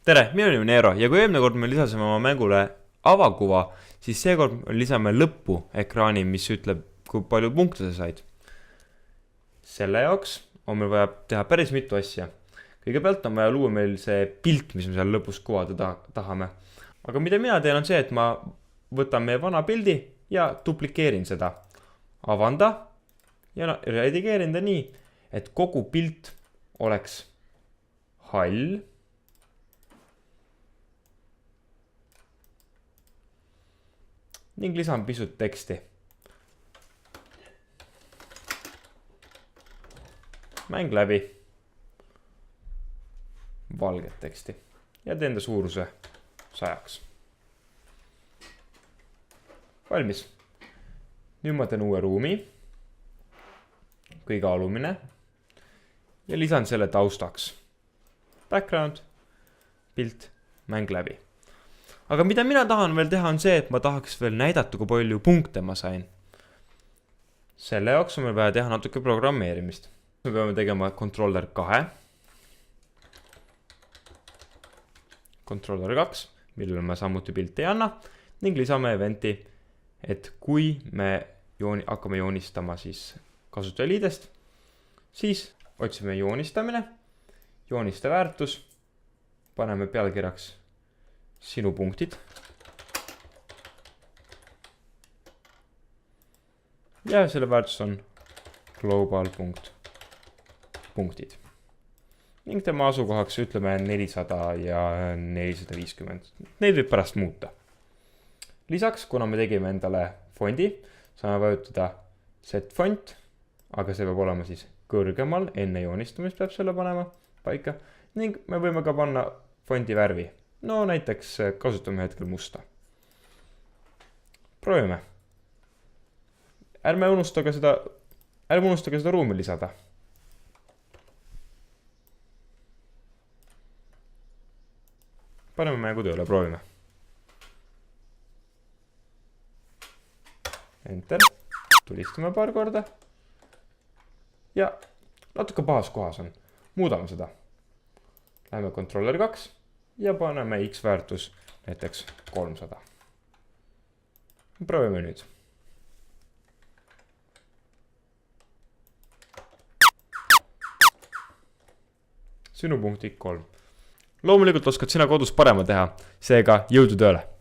tere, minu nimi on Eero ja kui eelmine kord me lisasime oma mängule avakuva, siis seekord me lisame lõppu ekraani, mis ütleb, kui palju punkte sa said. Selle jaoks on meil vaja teha päris mitu asja. Kõigepealt on vaja luua meil see pilt, mis me seal lõpus kuvada tahame. Aga mida mina teen on see, et ma võtan meie vana pildi ja duplikeerin seda. Avanda ja redigeerin ta nii, et kogu pilt oleks hall. Ning lisan pisut teksti. Mäng läbi. Valget teksti. Ja teen ta suuruse 100. Valmis. Nüüd ma teen uue ruumi. Kõige alumine. Ja lisan selle taustaks. Background, pilt, mäng läbi. Aga mida mina tahan veel teha on see, et ma tahaks veel näidata, kui palju punkte ma sain. Selle jaoks on meil vaja teha natuke programmeerimist. Me peame tegema controller 2. Controller 2, millele me samuti pilti ei anna. Ning lisame eventi, et kui me hakkame joonistama siis kasutajaliidest, siis otsime joonistamine, jooniste väärtus, paneme pealkirjaks sinu punktid. Ja selle väärtus on global punktid. Ning tema asukohaks ütleme 400 ja 450. Neid võib pärast muuta. Lisaks, kuna me tegime endale fondi, saame vajutada set font, aga see peab olema siis kõrgemal, enne joonistamist peab selle panema paika. Ning me võime ka panna fondi värvi. No näiteks kasutame hetkel musta. Proovime. Ärme unustage seda ruumi lisada. Paneme mängu tööle, proovime. Enter. Tulistame paar korda. Ja natuke pahas kohas on. Muudame seda. Läheme controller 2. Ja paneme X väärtus näiteks 300. Proovime nüüd. Sinu punktid 3. Loomulikult oskad sina kodus parema teha, seega jõudu tööle!